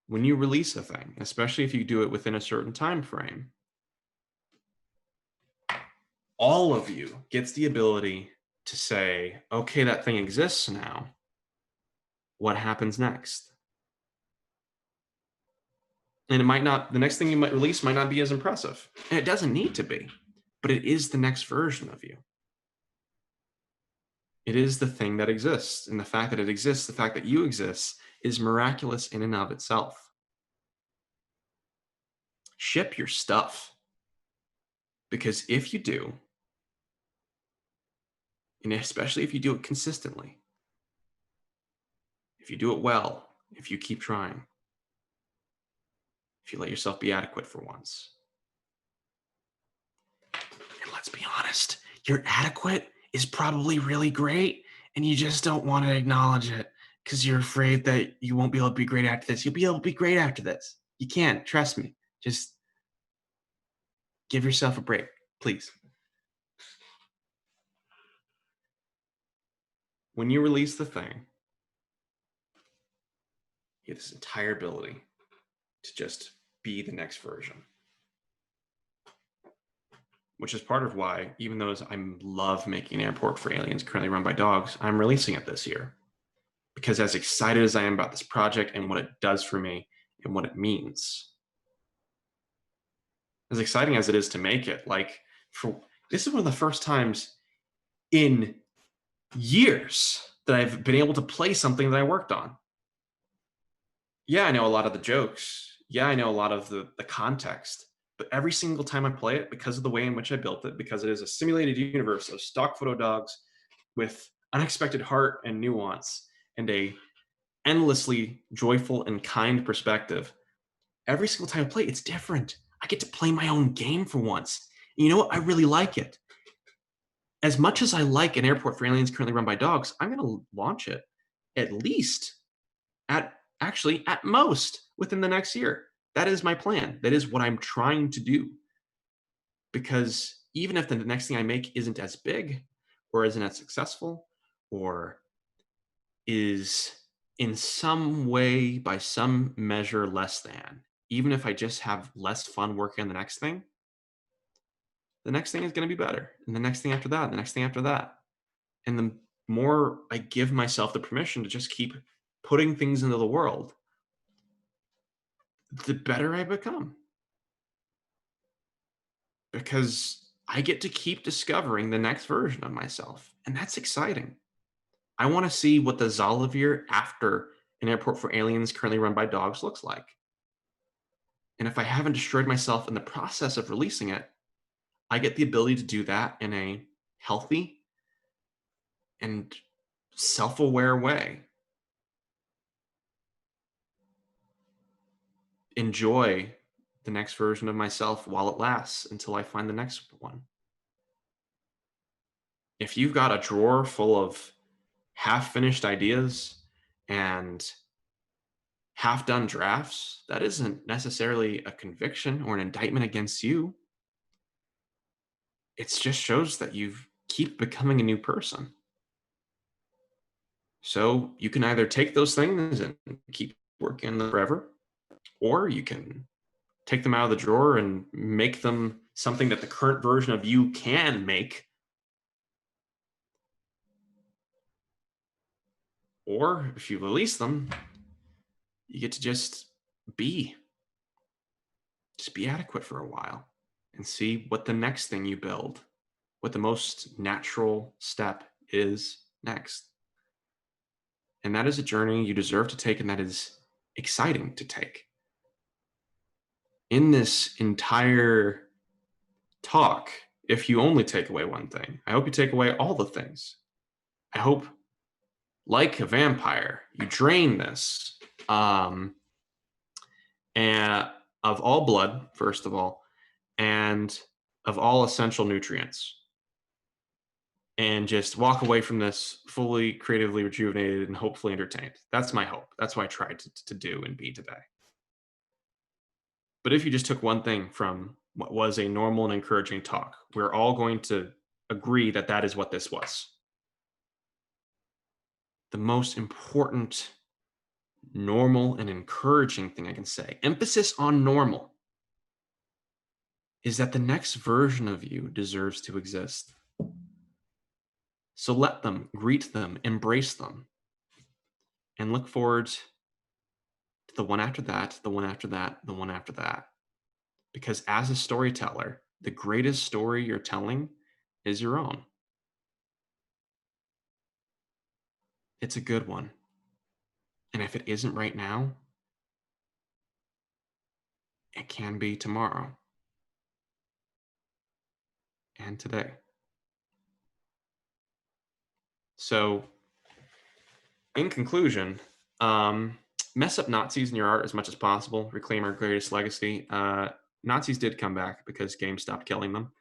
When you release a thing, especially if you do it within a certain time frame, all of you gets the ability to say, okay, that thing exists now. What happens next? And it might not, the next thing you might release might not be as impressive. And it doesn't need to be, but it is the next version of you. It is the thing that exists. And the fact that it exists, the fact that you exist, is miraculous in and of itself. Ship your stuff. Because if you do, and especially if you do it consistently, if you do it well, if you keep trying, if you let yourself be adequate for once. And let's be honest, your adequate is probably really great, and you just don't want to acknowledge it because you're afraid that you won't be able to be great after this. You'll be able to be great after this. You can, trust me. Just give yourself a break, please. When you release the thing, you have this entire ability to just be the next version. Which is part of why, even though I love making an airport for aliens currently run by dogs, I'm releasing it this year. Because as excited as I am about this project and what it does for me and what it means, as exciting as it is to make it, this is one of the first times in years that I've been able to play something that I worked on. Yeah, I know a lot of the jokes. Yeah, I know a lot of the context. But every single time I play it, because of the way in which I built it, because it is a simulated universe of stock photo dogs with unexpected heart and nuance and a endlessly joyful and kind perspective, every single time I play, it's different. I get to play my own game for once. And you know what? I really like it. As much as I like an airport for aliens currently run by dogs, I'm going to launch it at least, at most, within the next year. That is my plan. That is what I'm trying to do. Because even if the next thing I make isn't as big, or isn't as successful, or is in some way, by some measure, less than, even if I just have less fun working on the next thing, the next thing is going to be better. And the next thing after that, and the next thing after that. And the more I give myself the permission to just keep putting things into the world, the better I become. Because I get to keep discovering the next version of myself. And that's exciting. I want to see what the Xalavier after an airport for aliens currently run by dogs looks like. And if I haven't destroyed myself in the process of releasing it, I get the ability to do that in a healthy and self-aware way. Enjoy the next version of myself while it lasts until I find the next one. If you've got a drawer full of half-finished ideas and half-done drafts, that isn't necessarily a conviction or an indictment against you. It just shows that you keep becoming a new person. So you can either take those things and keep working on them forever, or you can take them out of the drawer and make them something that the current version of you can make. Or if you release them, you get to just be adequate for a while and see what the next thing you build, what the most natural step is next. And that is a journey you deserve to take, and that is exciting to take. In this entire talk, if you only take away one thing, I hope you take away all the things. I hope, like a vampire, you drain this and of all blood, first of all, and of all essential nutrients, and just walk away from this fully creatively rejuvenated and hopefully entertained. That's my hope. That's what I tried to do and be today. But if you just took one thing from what was a normal and encouraging talk, we're all going to agree that that is what this was. The most important, normal, and encouraging thing I can say, emphasis on normal, is that the next version of you deserves to exist. So let them, greet them, embrace them, and look forward to the one after that, the one after that, the one after that. Because as a storyteller, the greatest story you're telling is your own. It's a good one. And if it isn't right now, it can be tomorrow and today. So, in conclusion, mess up Nazis in your art as much as possible. Reclaim our greatest legacy. Nazis did come back because games stopped killing them.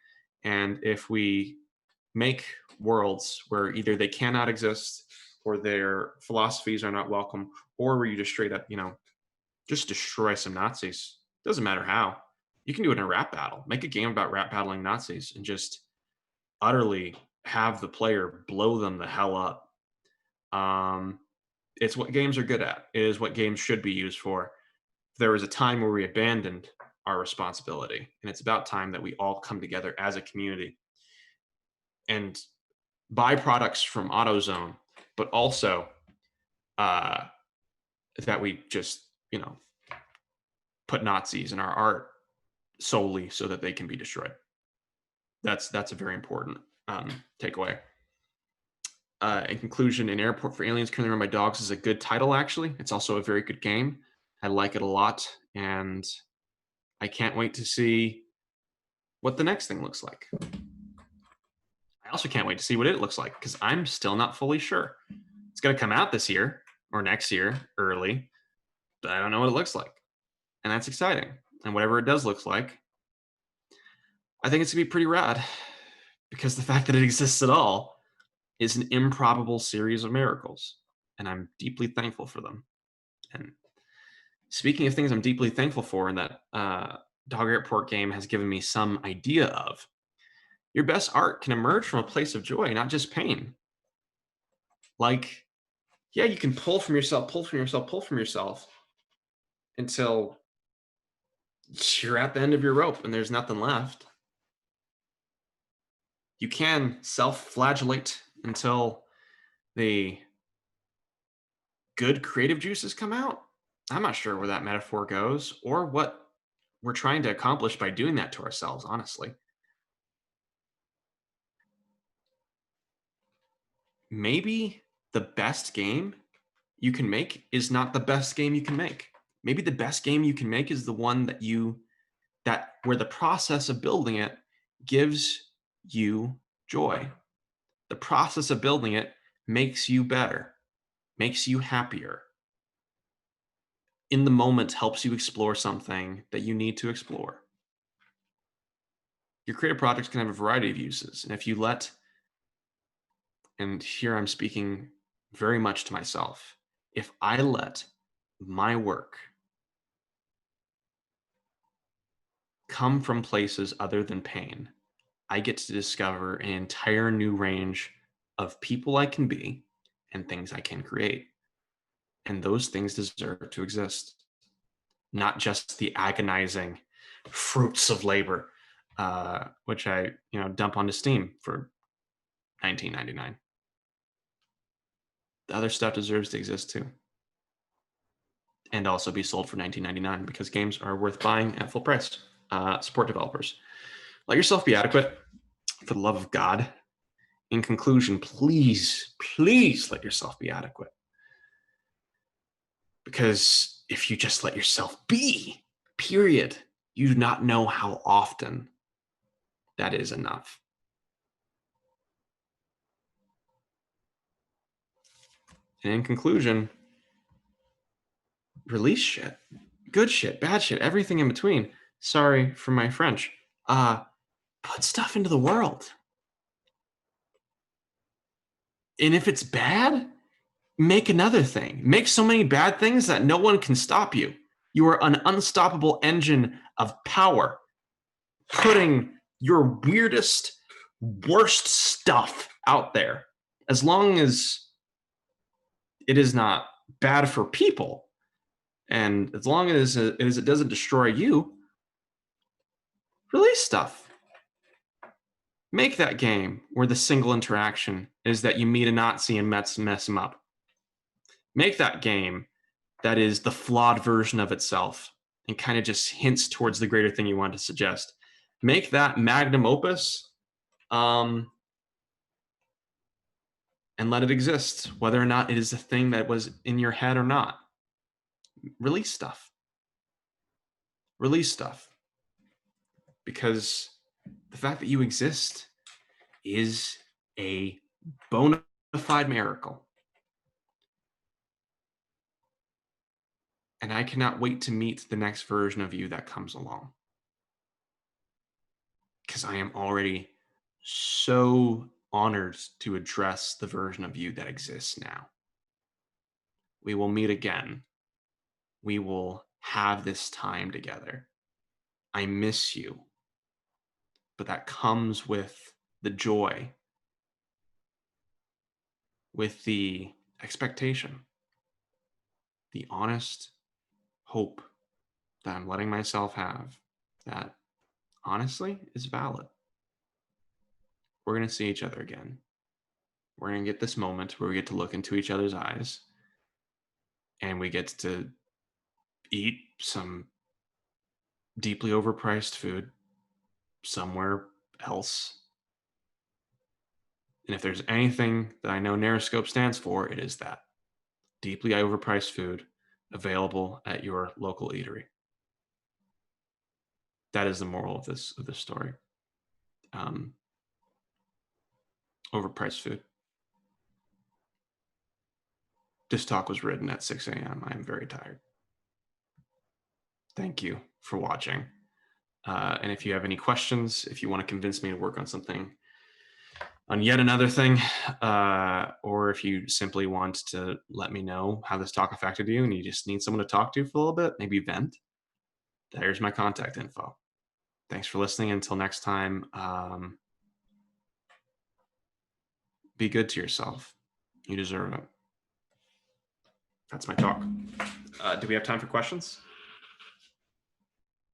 And if we make worlds where either they cannot exist or their philosophies are not welcome, or where you just straight up, just destroy some Nazis, doesn't matter how. You can do it in a rap battle. Make a game about rap battling Nazis and just utterly have the player blow them the hell up. It's what games are good at. It is what games should be used for. There was a time where we abandoned our responsibility, and it's about time that we all come together as a community and buy products from AutoZone, but also that we just, put Nazis in our art solely so that they can be destroyed. That's a very important takeaway. In conclusion, An Airport for Aliens Currently Run by Dogs is a good title, actually. It's also a very good game. I like it a lot, and I can't wait to see what the next thing looks like. I also can't wait to see what it looks like, because I'm still not fully sure. It's going to come out this year or next year, early, but I don't know what it looks like. And that's exciting. And whatever it does look like, I think it's going to be pretty rad, because the fact that it exists at all is an improbable series of miracles, and I'm deeply thankful for them. And speaking of things I'm deeply thankful for, and that Dog Airport game has given me some idea of, your best art can emerge from a place of joy, not just pain. Like, yeah, you can pull from yourself until you're at the end of your rope and there's nothing left. You can self-flagellate until the good creative juices come out. I'm not sure where that metaphor goes or what we're trying to accomplish by doing that to ourselves, honestly. Maybe the best game you can make is not the best game you can make. Maybe the best game you can make is the one that where the process of building it gives you joy. The process of building it makes you better, makes you happier. In the moment helps you explore something that you need to explore. Your creative projects can have a variety of uses. And if you let, and here I'm speaking very much to myself, if I let my work come from places other than pain, I get to discover an entire new range of people I can be and things I can create. And those things deserve to exist, not just the agonizing fruits of labor, which I dump onto Steam for $19.99. The other stuff deserves to exist too, and also be sold for $19.99 because games are worth buying at full price. Support developers. Let yourself be adequate, for the love of God. In conclusion, please, please let yourself be adequate. Because if you just let yourself be, period, you do not know how often that is enough. And in conclusion, release shit. Good shit, bad shit, everything in between. Sorry for my French. Put stuff into the world. And if it's bad, make another thing. Make so many bad things that no one can stop you. You are an unstoppable engine of power, putting your weirdest, worst stuff out there. As long as it is not bad for people, and as long as it doesn't destroy you, release stuff. Make that game where the single interaction is that you meet a Nazi and mess him up. Make that game that is the flawed version of itself and kind of just hints towards the greater thing you want to suggest. Make that magnum opus, and let it exist, whether or not it is a thing that was in your head or not. Release stuff. Release stuff. Because the fact that you exist is a bona fide miracle. And I cannot wait to meet the next version of you that comes along. Because I am already so honored to address the version of you that exists now. We will meet again. We will have this time together. I miss you. But that comes with the joy, with the expectation, the honest hope that I'm letting myself have that honestly is valid. We're going to see each other again. We're going to get this moment where we get to look into each other's eyes and we get to eat some deeply overpriced food somewhere else. And if there's anything that I know NarraScope stands for, it is that. Deeply overpriced food available at your local eatery. That is the moral of this story. Overpriced food. This talk was written at 6 a.m. I am very tired. Thank you for watching. And if you have any questions, if you want to convince me to work on something, on yet another thing, or if you simply want to let me know how this talk affected you and you just need someone to talk to for a little bit, maybe vent, there's my contact info. Thanks for listening. Until next time, be good to yourself. You deserve it. That's my talk. Do we have time for questions?